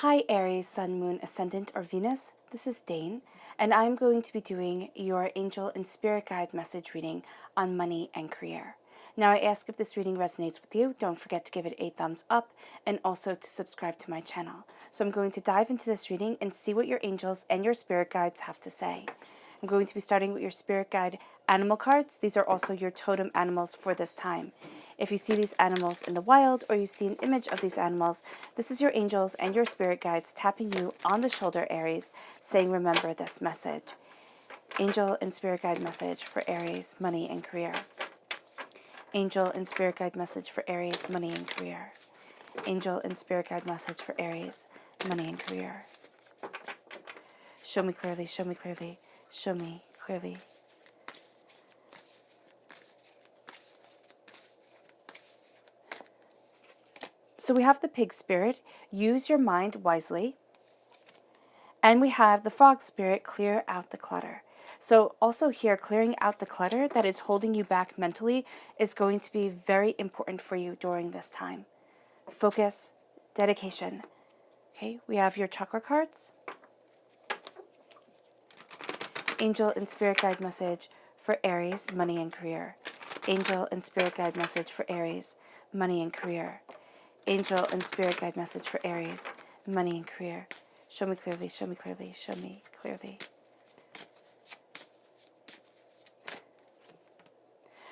Hi Aries, Sun, Moon, Ascendant, or Venus. This is Dane, and I'm going to be doing your angel and spirit guide message reading on money and career. Now, I ask if this reading resonates with you. Don't forget to give it a thumbs up and also to subscribe to my channel. So I'm going to dive into this reading and see what your angels and your spirit guides have to say. I'm going to be starting with your spirit guide animal cards. These are also your totem animals for this time. If you see these animals in the wild or you see an image of these animals, this is your angels and your spirit guides tapping you on the shoulder, Aries, saying, remember this message. Angel and spirit guide message for Aries, money and career. Angel and spirit guide message for Aries, money and career. Angel and spirit guide message for Aries, money and career. Show me clearly, show me clearly, show me clearly. So we have the pig spirit, use your mind wisely. And we have the frog spirit, clear out the clutter. So also here, clearing out the clutter that is holding you back mentally is going to be very important for you during this time. Focus, dedication. Okay, we have your chakra cards. Angel and spirit guide message for Aries, money and career. Angel and spirit guide message for Aries, money and career. Angel and spirit guide message for Aries, money and career. Show me clearly, show me clearly, show me clearly.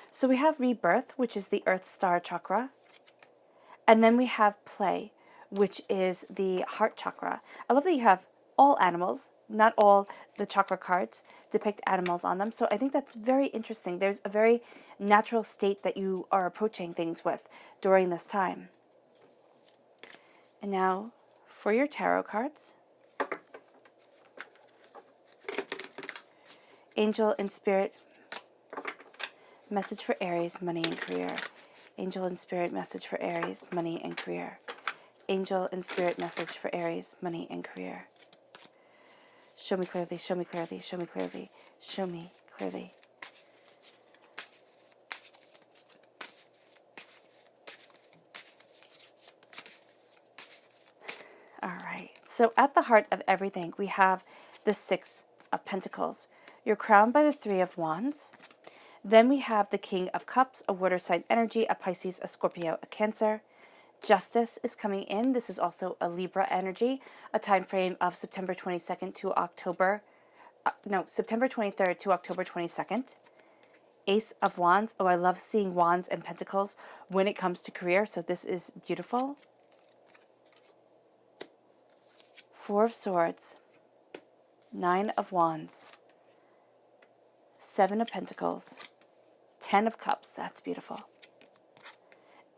So we have rebirth, which is the earth star chakra. And then we have play, which is the heart chakra. I love that you have all animals. Not all the chakra cards depict animals on them. So I think that's very interesting. There's a very natural state that you are approaching things with during this time. And now for your tarot cards. Angel and spirit message for Aries, money and career. Angel and spirit message for Aries, money and career. Angel and spirit message for Aries, money and career. Show me clearly, show me clearly, show me clearly, show me clearly. All right, so at the heart of everything, we have the Six of Pentacles. You're crowned by the Three of Wands. Then we have the King of Cups, a water sign energy, a Pisces, a Scorpio, a Cancer. Justice is coming in. This is also a Libra energy, a time frame of September 22nd to September 23rd to October 22nd. Ace of Wands. Oh, I love seeing wands and pentacles when it comes to career, so this is beautiful. Four of Swords. Nine of Wands. Seven of Pentacles. 10 of Cups. That's beautiful.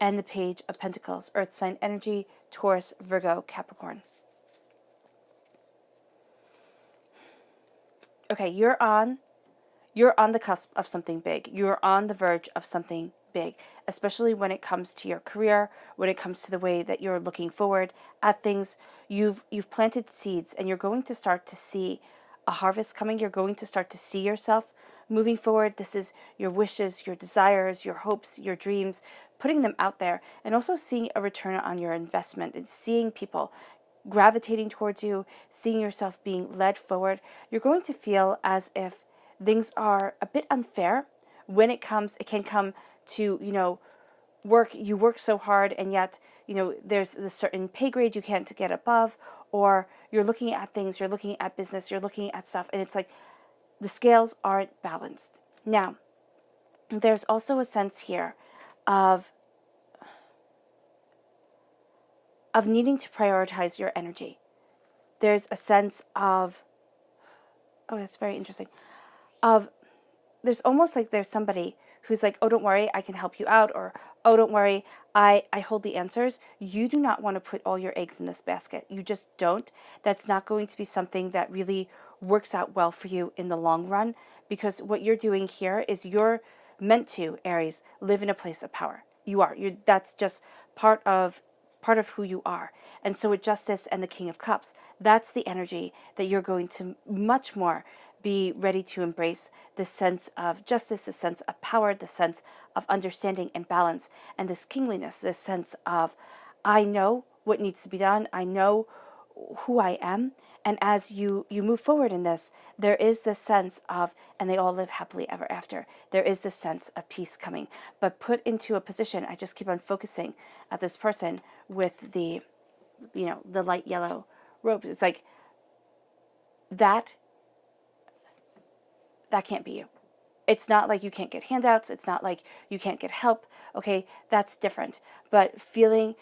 And the Page of Pentacles, earth sign energy, Taurus, Virgo, Capricorn. Okay, you're on the cusp of something big. You're on the verge of something big, especially when it comes to your career, when it comes to the way that you're looking forward at things. You've planted seeds and you're going to start to see a harvest coming. You're going to start to see yourself moving forward. This is your wishes, your desires, your hopes, your dreams, putting them out there, and also seeing a return on your investment and seeing people gravitating towards you, seeing yourself being led forward. You're going to feel as if things are a bit unfair when it can come to, work. You work so hard and yet, there's a certain pay grade you can't get above, or you're looking at things, you're looking at business, you're looking at stuff, and it's like the scales aren't balanced. Now, there's also a sense here of needing to prioritize your energy. There's a sense of, oh, that's very interesting, there's almost like there's somebody who's like, oh, don't worry, I can help you out, or, oh, don't worry, I hold the answers. You do not want to put all your eggs in this basket. You just don't. That's not going to be something that really works out well for you in the long run, because what you're doing here is you're meant to, Aries, live in a place of power. That's just part of who you are. And so with Justice and the King of Cups, that's the energy that you're going to much more be ready to embrace, this sense of justice, this sense of power, this sense of understanding and balance, and this kingliness, this sense of, I know what needs to be done. I know who I am. And as you move forward in this, there is this sense of, and they all live happily ever after. There is this sense of peace coming, but put into a position. I just keep on focusing at this person with the, the light yellow robe. It's like that can't be you. It's not like you can't get handouts. It's not like you can't get help. Okay, that's different. But feeling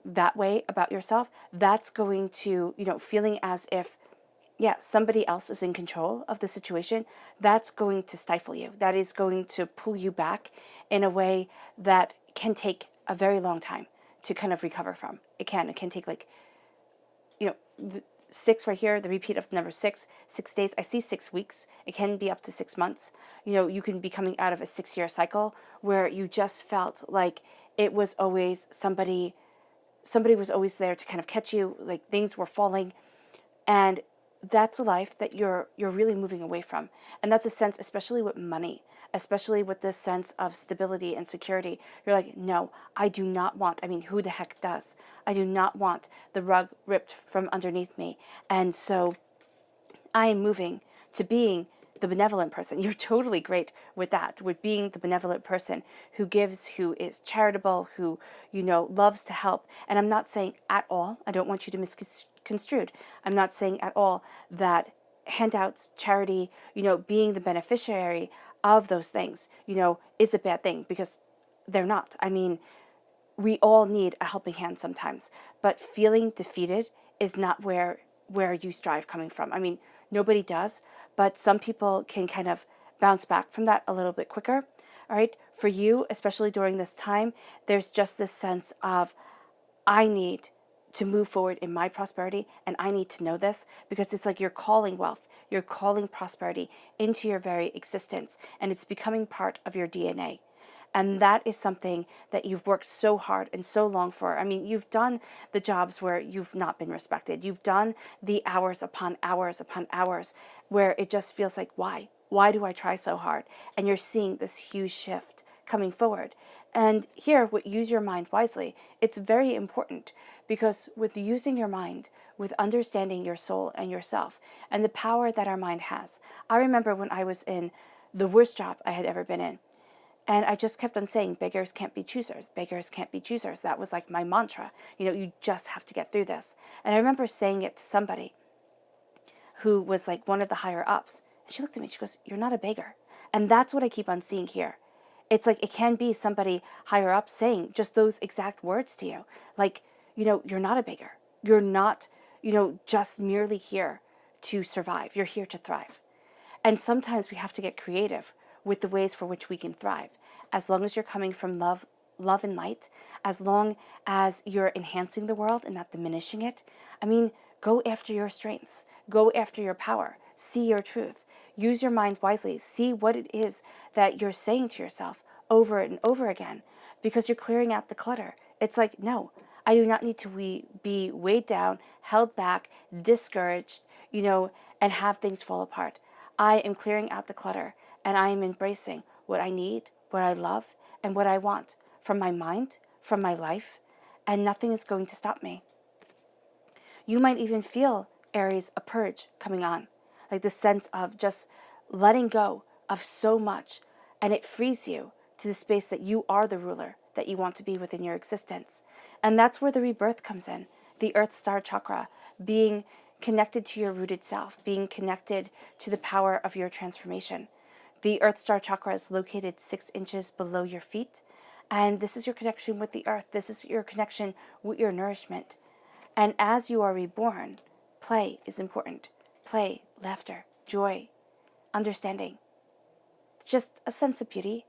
that way about yourself, that's going to, feeling as if, yeah, somebody else is in control of the situation, that's going to stifle you. That is going to pull you back in a way that can take a very long time to kind of recover from. It can take like, six right here, the repeat of the number 6 days. I see 6 weeks. It can be up to 6 months. You can be coming out of a 6-year cycle where you just felt like it was always somebody was always there to kind of catch you, like things were falling. And that's a life that you're really moving away from. And that's a sense, especially with money, especially with this sense of stability and security. You're like, no, I do not want, who the heck does? I do not want the rug ripped from underneath me. And so I am moving to being the benevolent person. You're totally great with that, with being the benevolent person who gives, who is charitable, who, loves to help. And I'm not saying at all, I don't want you to misconstrued. I'm not saying at all that handouts, charity, being the beneficiary of those things, is a bad thing, because they're not. We all need a helping hand sometimes, but feeling defeated is not where you strive coming from. Nobody does, but some people can kind of bounce back from that a little bit quicker. All right. For you, especially during this time, there's just this sense of, I need to move forward in my prosperity, and I need to know this, because it's like you're calling wealth, you're calling prosperity into your very existence, and it's becoming part of your DNA. And that is something that you've worked so hard and so long for. You've done the jobs where you've not been respected. You've done the hours upon hours upon hours where it just feels like, why? Why do I try so hard? And you're seeing this huge shift coming forward. And here, with use your mind wisely, it's very important, because with using your mind, with understanding your soul and yourself and the power that our mind has. I remember when I was in the worst job I had ever been in. And I just kept on saying, beggars can't be choosers. Beggars can't be choosers. That was like my mantra. You just have to get through this. And I remember saying it to somebody who was like one of the higher ups. And she looked at me, she goes, "You're not a beggar." And that's what I keep on seeing here. It's like it can be somebody higher up saying just those exact words to you. Like, you're not a beggar. You're not, just merely here to survive. You're here to thrive. And sometimes we have to get creative with the ways for which we can thrive. As long as you're coming from love and light, as long as you're enhancing the world and not diminishing it, go after your strengths, go after your power, see your truth, use your mind wisely, see what it is that you're saying to yourself over and over again, because you're clearing out the clutter. It's like, no, I do not need to be weighed down, held back, discouraged, and have things fall apart. I am clearing out the clutter, and I am embracing what I need, what I love, and what I want from my mind, from my life, and nothing is going to stop me. You might even feel, Aries, a purge coming on, like the sense of just letting go of so much, and it frees you to the space that you are the ruler that you want to be within your existence. And that's where the rebirth comes in, the Earth Star Chakra, being connected to your rooted self, being connected to the power of your transformation. The Earth Star Chakra is located 6 inches below your feet, and this is your connection with the earth. This is your connection with your nourishment. And as you are reborn, play is important. Play, laughter, joy, understanding. Just a sense of beauty,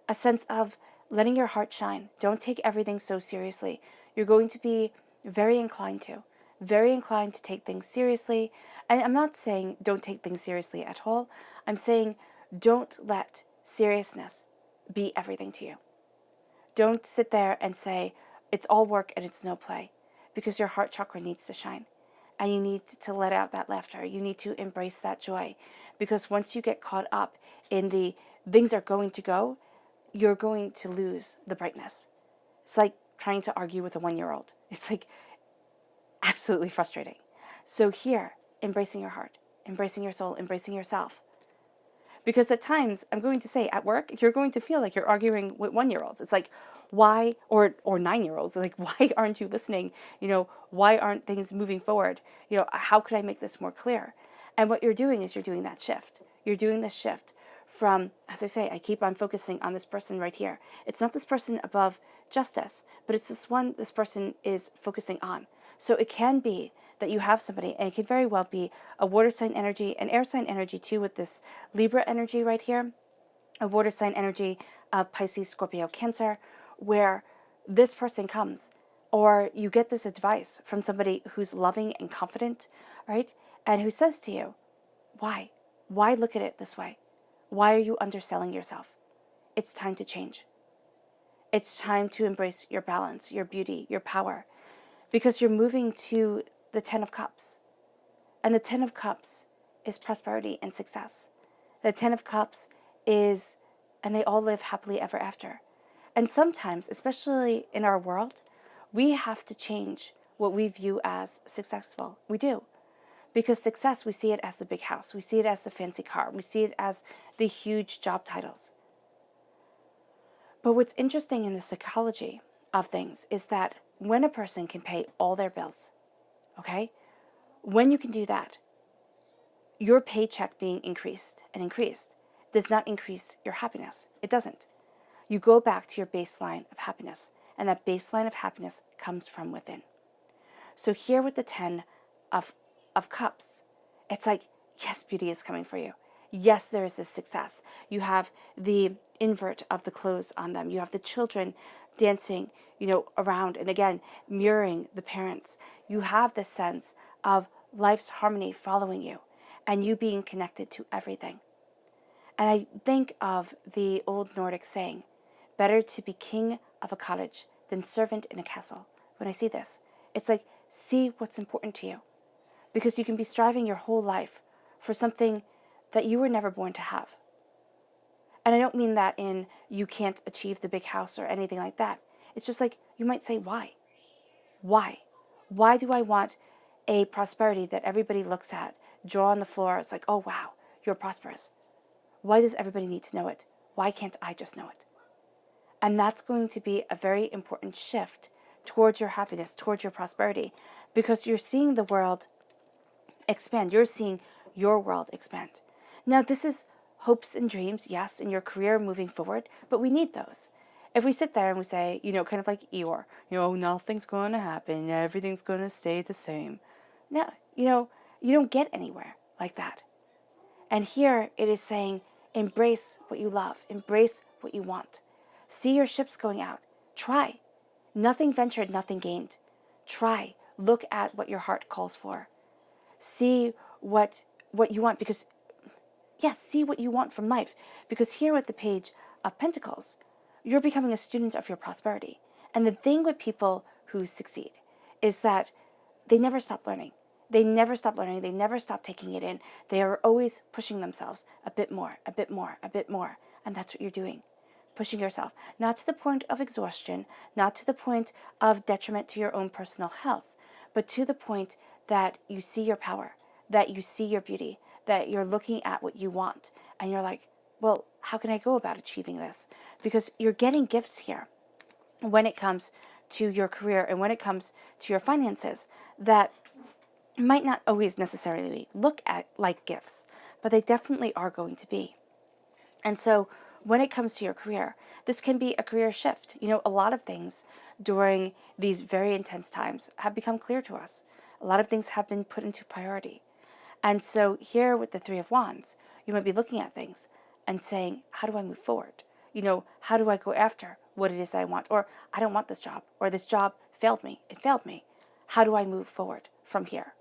a sense of letting your heart shine. Don't take everything so seriously. You're going to be very inclined to take things seriously. And I'm not saying don't take things seriously at all. I'm saying don't let seriousness be everything to you. Don't sit there and say it's all work and it's no play, because your heart chakra needs to shine. And you need to let out that laughter. You need to embrace that joy, because once you get caught up in the things are going to go, you're going to lose the brightness. It's like trying to argue with a 1-year-old. It's like absolutely frustrating. So here, embracing your heart, embracing your soul, embracing yourself. Because at times, I'm going to say, at work, you're going to feel like you're arguing with 1-year-olds. It's like, why, or 9-year-olds, like, why aren't you listening? Why aren't things moving forward? How could I make this more clear? And what you're doing is you're doing that shift. You're doing this shift from, as I say, I keep on focusing on this person right here. It's not this person above justice, but it's this person is focusing on. So it can be that you have somebody, and it could very well be a water sign energy, an air sign energy too, with this Libra energy right here, a water sign energy of Pisces, Scorpio, Cancer, where this person comes, or you get this advice from somebody who's loving and confident, right? And who says to you, why? Why look at it this way? Why are you underselling yourself? It's time to change. It's time to embrace your balance, your beauty, your power, because you're moving to the 10 of Cups. And the 10 of Cups is prosperity and success. The 10 of Cups is, and they all live happily ever after. And sometimes, especially in our world, we have to change what we view as successful. We do. Because success, we see it as the big house. We see it as the fancy car. We see it as the huge job titles. But what's interesting in the psychology of things is that when a person can pay all their bills, okay, when you can do that, your paycheck being increased and increased does not increase your happiness. It doesn't. You go back to your baseline of happiness, and that baseline of happiness comes from within. So here with the 10 of Cups, it's like, yes, beauty is coming for you. Yes, there is this success. You have the invert of the clothes on them. You have the children dancing, around, and again, mirroring the parents. You have this sense of life's harmony following you and you being connected to everything. And I think of the old Nordic saying, better to be king of a cottage than servant in a castle. When I see this, it's like, see what's important to you. Because you can be striving your whole life for something that you were never born to have. And I don't mean that in you can't achieve the big house or anything like that. It's just like, you might say, why? Why? Why do I want a prosperity that everybody looks at, draw on the floor? It's like, oh, wow, you're prosperous. Why does everybody need to know it? Why can't I just know it? And that's going to be a very important shift towards your happiness, towards your prosperity, because you're seeing the world expand. You're seeing your world expand. Now, this is hopes and dreams, yes, in your career moving forward, but we need those. If we sit there and we say, kind of like Eeyore, nothing's going to happen, everything's going to stay the same. No, you don't get anywhere like that. And here it is saying, embrace what you love, embrace what you want. See your ships going out. Try. Nothing ventured, nothing gained. Try. Look at what your heart calls for. See what you want, because, yes, see what you want from life. Because here with the Page of Pentacles, you're becoming a student of your prosperity. And the thing with people who succeed is that they never stop learning. They never stop learning. They never stop taking it in. They are always pushing themselves a bit more, a bit more, a bit more. And that's what you're doing. Pushing yourself, not to the point of exhaustion, not to the point of detriment to your own personal health, but to the point that you see your power, that you see your beauty, that you're looking at what you want, and you're like, well, how can I go about achieving this? Because you're getting gifts here when it comes to your career and when it comes to your finances that might not always necessarily look at like gifts, but they definitely are going to be. And so when it comes to your career, this can be a career shift. A lot of things during these very intense times have become clear to us. A lot of things have been put into priority. And so here with the Three of Wands, you might be looking at things and saying, how do I move forward? How do I go after what it is that I want? Or I don't want this job, or this job failed me. It failed me. How do I move forward from here?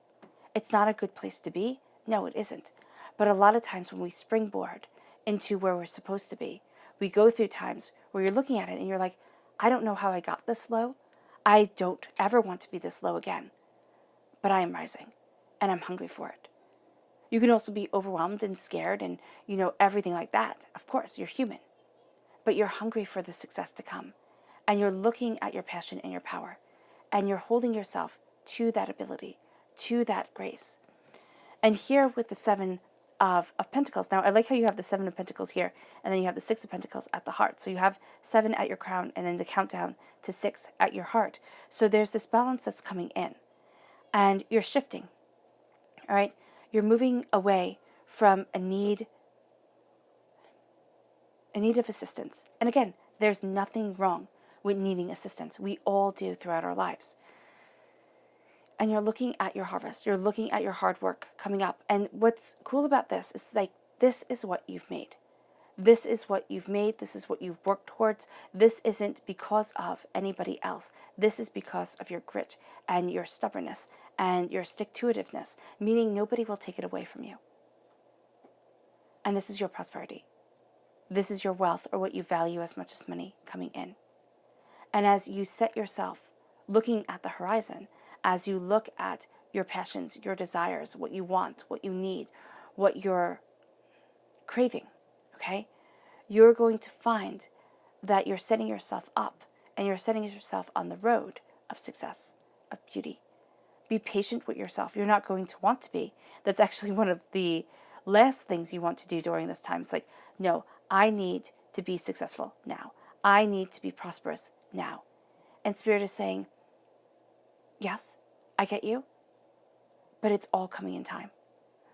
It's not a good place to be. No, it isn't. But a lot of times when we springboard into where we're supposed to be, we go through times where you're looking at it and you're like, I don't know how I got this low. I don't ever want to be this low again. But I am rising and I'm hungry for it. You can also be overwhelmed and scared and, everything like that. Of course, you're human. But you're hungry for the success to come. And you're looking at your passion and your power. And you're holding yourself to that ability, to that grace. And here with the Seven of Pentacles, now I like how you have the Seven of Pentacles here, and then you have the Six of Pentacles at the heart. So you have 7 at your crown, and then the countdown to 6 at your heart. So there's this balance that's coming in, and you're shifting, all right? You're moving away from a need of assistance. And again, there's nothing wrong with needing assistance. We all do throughout our lives. And you're looking at your harvest. You're looking at your hard work coming up. And what's cool about this is like, this is what you've made. This is what you've made. This is what you've worked towards. This isn't because of anybody else. This is because of your grit and your stubbornness and your stick-to-itiveness, meaning nobody will take it away from you. And this is your prosperity. This is your wealth, or what you value as much as money, coming in. And as you set yourself looking at the horizon, as you look at your passions, your desires, what you want, what you need, what you're craving, okay, you're going to find that you're setting yourself up, and you're setting yourself on the road of success, of beauty. Be patient with yourself. You're not going to want to be. That's actually one of the last things you want to do during this time. It's like, no, I need to be successful now. I need to be prosperous now. And Spirit is saying, yes, I get you, but it's all coming in time.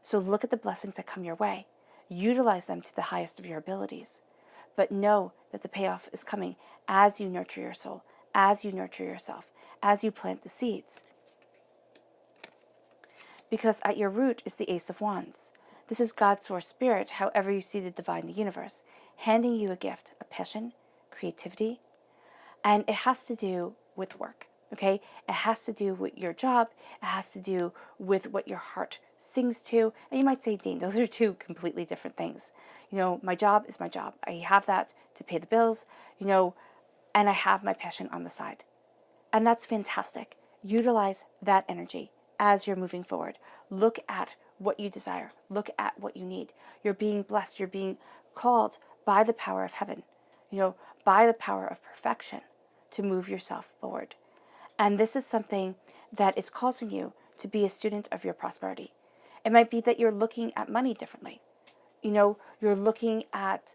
So look at the blessings that come your way. Utilize them to the highest of your abilities. But know that the payoff is coming as you nurture your soul, as you nurture yourself, as you plant the seeds. Because at your root is the Ace of Wands. This is God's source spirit, however you see the divine, the universe, handing you a gift, a passion, creativity, and it has to do with work, okay? It has to do with your job. It has to do with what your heart sings to. And you might say, Dean, those are two completely different things. You know, my job is my job. I have that to pay the bills, you know, and I have my passion on the side. And that's fantastic. Utilize that energy as you're moving forward. Look at what you desire. Look at what you need. You're being blessed. You're being called by the power of heaven, you know, by the power of perfection to move yourself forward. And this is something that is causing you to be a student of your prosperity. It might be that you're looking at money differently. You know, you're looking at,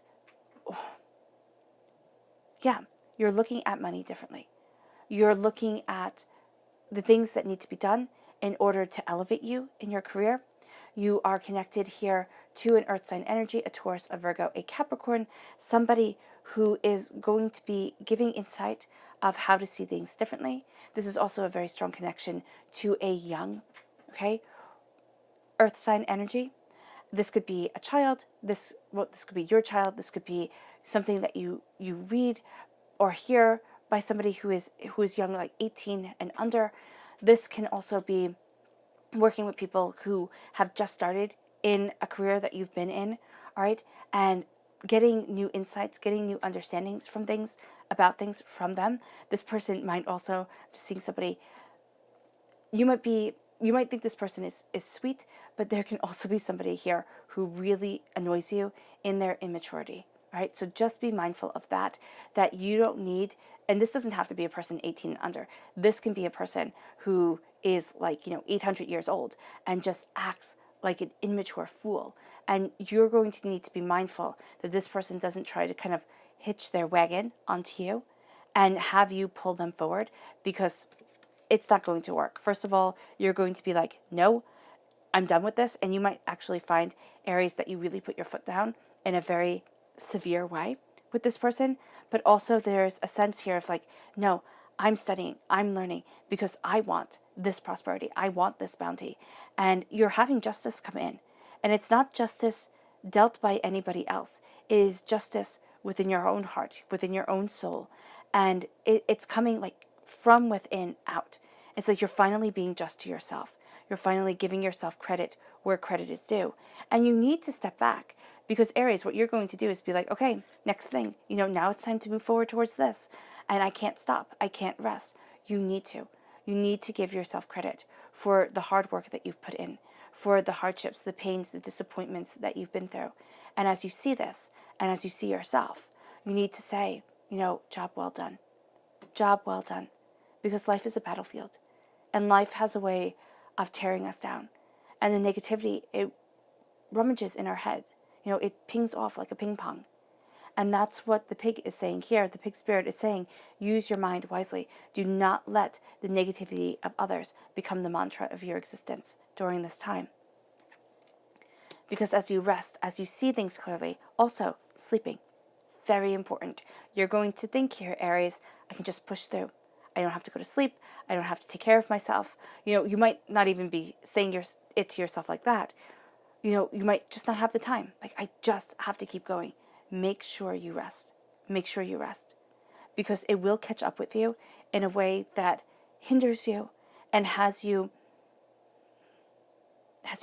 you're looking at money differently. You're looking at the things that need to be done in order to elevate you in your career. You are connected here to an earth sign energy, a Taurus, a Virgo, a Capricorn, somebody who is going to be giving insight of how to see things differently. This is also a very strong connection to a young, earth sign energy. This could be a child. This could be your child. This could be something that you read or hear by somebody who is young, like 18 and under. This can also be working with people who have just started in a career that you've been in, all right, and getting new insights, getting new understandings from things, about things from them. This person might also, seeing somebody, you might think this person is sweet, but there can also be somebody here who really annoys you in their immaturity, right? So just be mindful of that you don't need, and this doesn't have to be a person 18 and under. This can be a person who is 800 years old and just acts like an immature fool. And you're going to need to be mindful that this person doesn't try to kind of hitch their wagon onto you and have you pull them forward, because it's not going to work. First of all, you're going to be like, no, I'm done with this. And you might actually find areas that you really put your foot down in a very severe way with this person. But also there's a sense here of like, no, I'm studying, I'm learning because I want this prosperity. I want this bounty. And you're having justice come in. And it's not justice dealt by anybody else. It is justice within your own heart, within your own soul. And it's coming like from within out. It's like you're finally being just to yourself. You're finally giving yourself credit where credit is due. And you need to step back, because Aries, what you're going to do is be like, okay, next thing, now it's time to move forward towards this. And I can't stop. I can't rest. You need to. You need to give yourself credit for the hard work that you've put in, for the hardships, the pains, the disappointments that you've been through. And as you see this, and as you see yourself, you need to say, job well done. Job well done. Because life is a battlefield. And life has a way of tearing us down. And the negativity, it rummages in our head. It pings off like a ping pong. And that's what the pig is saying here. The pig spirit is saying, use your mind wisely. Do not let the negativity of others become the mantra of your existence during this time. Because as you rest, as you see things clearly, also sleeping, very important. You're going to think here, Aries, I can just push through. I don't have to go to sleep. I don't have to take care of myself. You might not even be saying it to yourself like that. You might just not have the time. Like, I just have to keep going. Make sure you rest. Make sure you rest. Because it will catch up with you in a way that hinders you and has you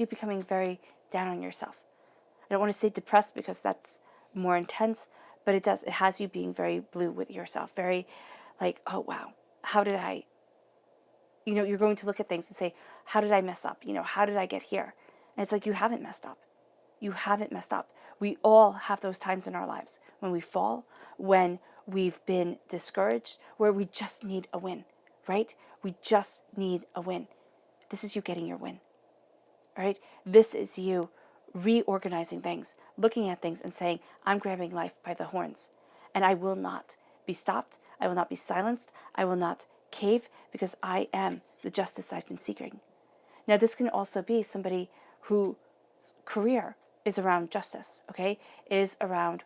becoming very down on yourself. I don't want to say depressed because that's more intense, but it has you being very blue with yourself. Very like, oh wow, how did I, you're going to look at things and say, how did I mess up? How did I get here? And it's like, you haven't messed up. You haven't messed up. We all have those times in our lives when we fall, when we've been discouraged, where we just need a win, right? We just need a win. This is you getting your win, right? This is you reorganizing things, looking at things and saying, I'm grabbing life by the horns and I will not be stopped. I will not be silenced. I will not cave because I am the justice I've been seeking. Now, this can also be somebody whose career is around justice, okay? Is around,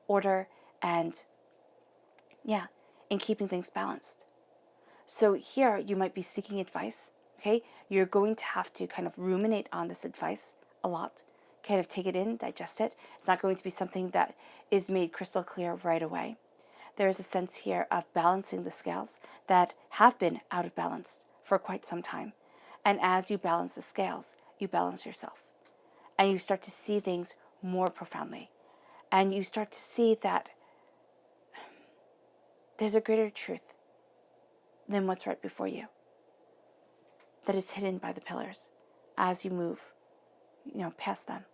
order and, in keeping things balanced. So here you might be seeking advice, okay? You're going to have to kind of ruminate on this advice a lot, kind of take it in, digest it. It's not going to be something that is made crystal clear right away. There is a sense here of balancing the scales that have been out of balance for quite some time. And as you balance the scales, you balance yourself. And you start to see things more profoundly. And you start to see that there's a greater truth than what's right before you. That is hidden by the pillars as you move, past them.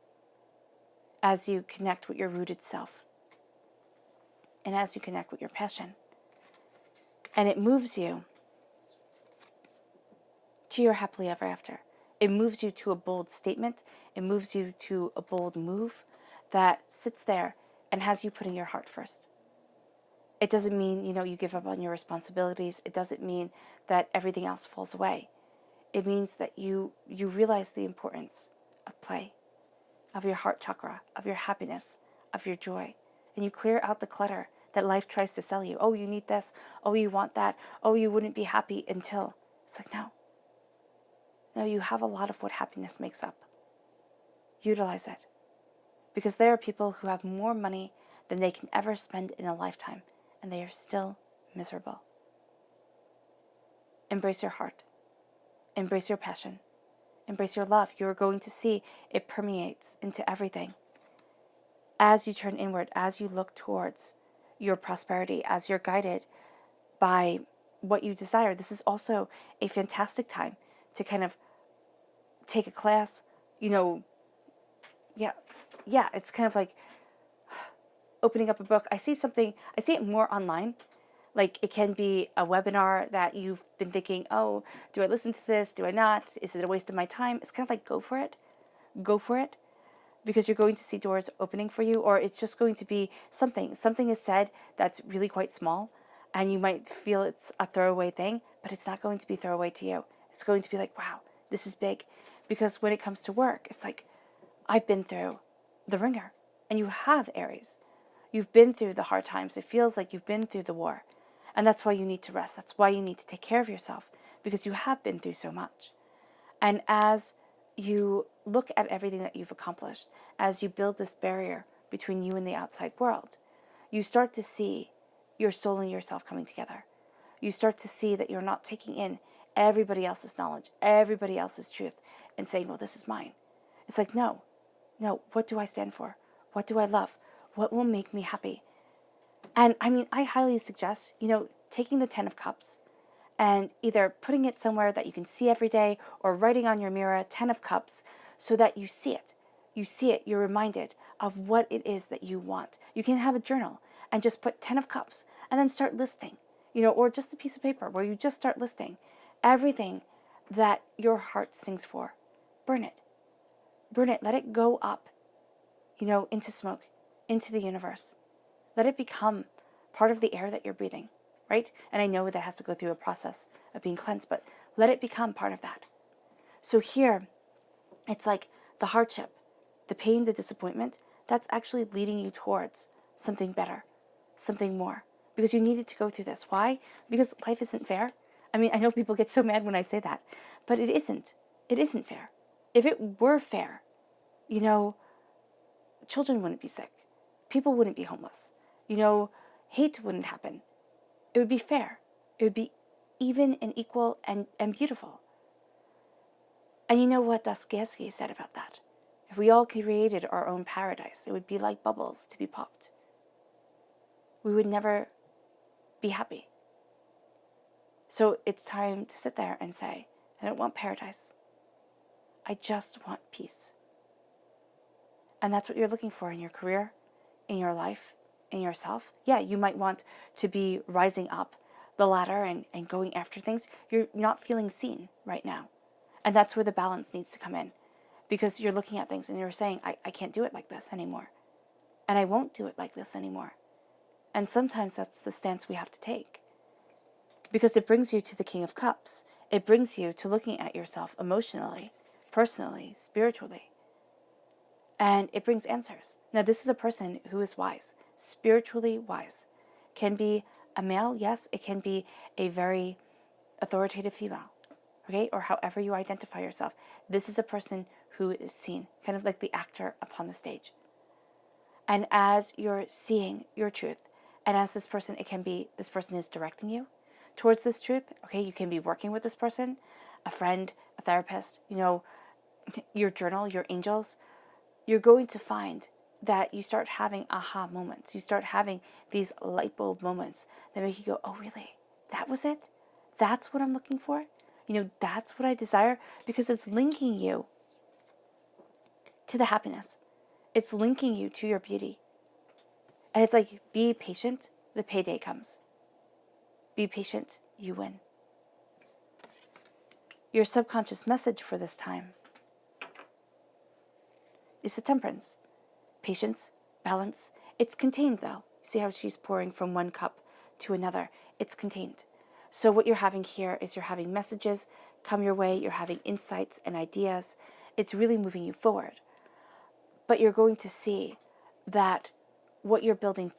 As you connect with your rooted self. And as you connect with your passion. And it moves you to your happily ever after. It moves you to a bold statement. It moves you to a bold move that sits there and has you putting your heart first. It doesn't mean, you give up on your responsibilities. It doesn't mean that everything else falls away. It means that you realize the importance of play, of your heart chakra, of your happiness, of your joy. And you clear out the clutter that life tries to sell you. Oh, you need this. Oh, you want that. Oh, you wouldn't be happy until. It's like, no. No, you have a lot of what happiness makes up. Utilize it. Because there are people who have more money than they can ever spend in a lifetime, and they are still miserable. Embrace your heart. Embrace your passion. Embrace your love. You are going to see it permeates into everything. As you turn inward, as you look towards your prosperity, as you're guided by what you desire, this is also a fantastic time to kind of take a class, it's kind of like opening up a book. I see it more online. Like, it can be a webinar that you've been thinking, oh, do I listen to this? Do I not? Is it a waste of my time? It's kind of like, go for it. Go for it. Because you're going to see doors opening for you, or it's just going to be something is said that's really quite small, and you might feel it's a throwaway thing, but it's not going to be throwaway to you. It's going to be like, wow, this is big. Because when it comes to work, it's like, I've been through the ringer, and you have, Aries. You've been through the hard times. It feels like you've been through the war, and that's why you need to rest. That's why you need to take care of yourself, because you have been through so much. And as you look at everything that you've accomplished, as you build this barrier between you and the outside world, you start to see your soul and yourself coming together. You start to see that you're not taking in everybody else's knowledge, everybody else's truth, and saying, well, this is mine. It's like, no, what do I stand for? What do I love? What will make me happy? And I highly suggest, taking the 10 of Cups and either putting it somewhere that you can see every day, or writing on your mirror 10 of Cups so that you see it. You see it, you're reminded of what it is that you want. You can have a journal and just put 10 of Cups and then start listing, or just a piece of paper where you just start listing Everything that your heart sings for, burn it. Burn it. Let it go up, into smoke, into the universe. Let it become part of the air that you're breathing, right? And I know that has to go through a process of being cleansed, but let it become part of that. So here, it's like the hardship, the pain, the disappointment, that's actually leading you towards something better, something more, because you needed to go through this. Why? Because life isn't fair. I mean, I know people get so mad when I say that, but it isn't. It isn't fair. If it were fair, children wouldn't be sick. People wouldn't be homeless. Hate wouldn't happen. It would be fair. It would be even and equal and beautiful. And you know what Dostoevsky said about that? If we all created our own paradise, it would be like bubbles to be popped. We would never be happy. So it's time to sit there and say, I don't want paradise. I just want peace. And that's what you're looking for in your career, in your life, in yourself. Yeah, you might want to be rising up the ladder and going after things. You're not feeling seen right now. And that's where the balance needs to come in. Because you're looking at things and you're saying, I can't do it like this anymore. And I won't do it like this anymore. And sometimes that's the stance we have to take. Because it brings you to the King of Cups. It brings you to looking at yourself emotionally, personally, spiritually. And it brings answers. Now, this is a person who is wise, spiritually wise. Can be a male, yes. It can be a very authoritative female, okay? Or however you identify yourself. This is a person who is seen, kind of like the actor upon the stage. And as you're seeing your truth, and as this person, it can be this person is directing you towards this truth, okay? You can be working with this person, a friend, a therapist, your journal, your angels. You're going to find that you start having aha moments. You start having these light bulb moments that make you go, oh, really? That was it? That's what I'm looking for? That's what I desire? Because it's linking you to the happiness. It's linking you to your beauty. And it's like, be patient, the payday comes. Be patient, you win. Your subconscious message for this time is the temperance. Patience, balance. It's contained though. See how she's pouring from one cup to another. It's contained. So what you're having here is you're having messages come your way. You're having insights and ideas. It's really moving you forward. But you're going to see that what you're building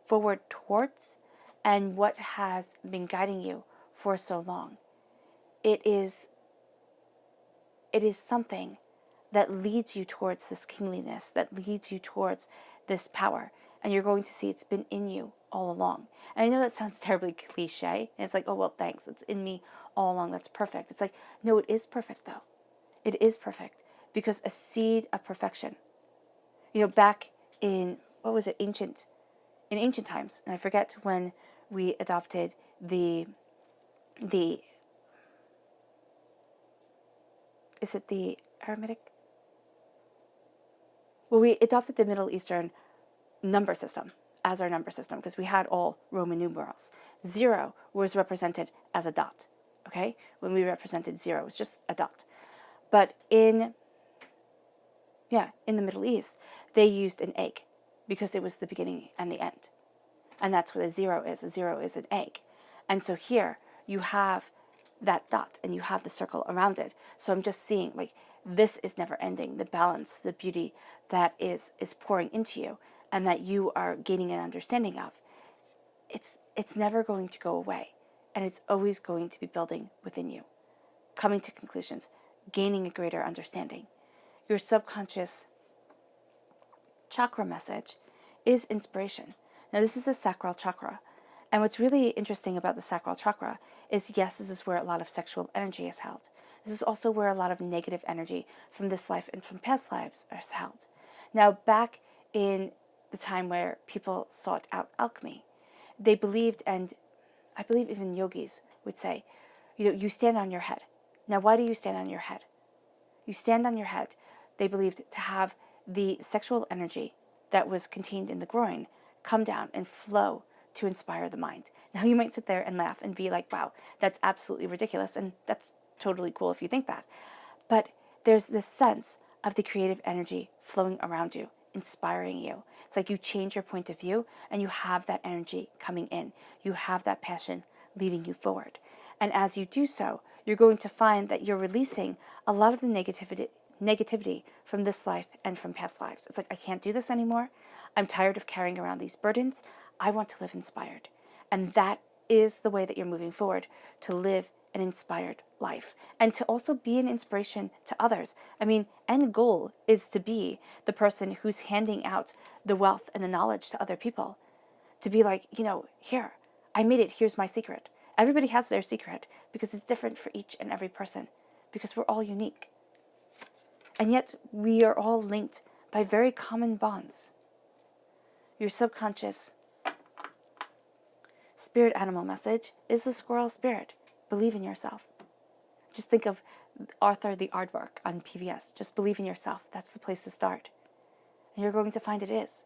forward towards and what has been guiding you for so long, it is something that leads you towards this kingliness, that leads you towards this power. And you're going to see it's been in you all along. And I know that sounds terribly cliche. And it's like, oh, well, thanks. It's in me all along. That's perfect. It's like, no, it is perfect, though. It is perfect. Because a seed of perfection, back in, what was it, ancient times. And I forget when we adopted is it the Aramitic? Well, we adopted the Middle Eastern number system as our number system because we had all Roman numerals. 0 was represented as a dot, okay? When we represented 0, it was just a dot. But in the Middle East, they used an egg because it was the beginning and the end. And that's what a 0 is. A 0 is an egg. And so here you have that dot and you have the circle around it. So I'm just seeing like this is never ending. The balance, the beauty that is pouring into you and that you are gaining an understanding of. It's never going to go away. And it's always going to be building within you. Coming to conclusions. Gaining a greater understanding. Your subconscious chakra message is inspiration. Now this is the Sacral Chakra. And what's really interesting about the Sacral Chakra is, yes, this is where a lot of sexual energy is held. This is also where a lot of negative energy from this life and from past lives is held. Now, back in the time where people sought out alchemy, they believed, and I believe even yogis would say, you stand on your head. Now, why do you stand on your head? You stand on your head, they believed, to have the sexual energy that was contained in the groin come down and flow to inspire the mind. Now you might sit there and laugh and be like, wow, that's absolutely ridiculous, and that's totally cool if you think that. But there's this sense of the creative energy flowing around you, inspiring you. It's like you change your point of view and you have that energy coming in. You have that passion leading you forward. And as you do so, you're going to find that you're releasing a lot of the negativity from this life and from past lives. It's like, I can't do this anymore. I'm tired of carrying around these burdens. I want to live inspired. And that is the way that you're moving forward, to live an inspired life and to also be an inspiration to others. I mean, end goal is to be the person who's handing out the wealth and the knowledge to other people. To be like, here, I made it. Here's my secret. Everybody has their secret because it's different for each and every person, because we're all unique. And yet we are all linked by very common bonds. Your subconscious spirit animal message is the squirrel spirit. Believe in yourself. Just think of Arthur the Aardvark on PBS. Just believe in yourself. That's the place to start. And you're going to find it is.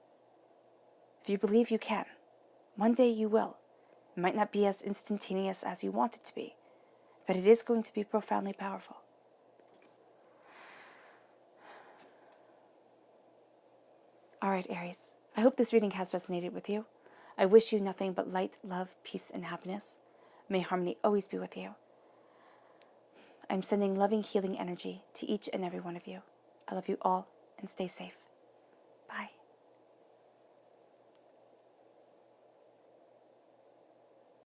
If you believe, you can. One day you will. It might not be as instantaneous as you want it to be, but it is going to be profoundly powerful. All right, Aries. I hope this reading has resonated with you. I wish you nothing but light, love, peace, and happiness. May harmony always be with you. I'm sending loving, healing energy to each and every one of you. I love you all, and stay safe.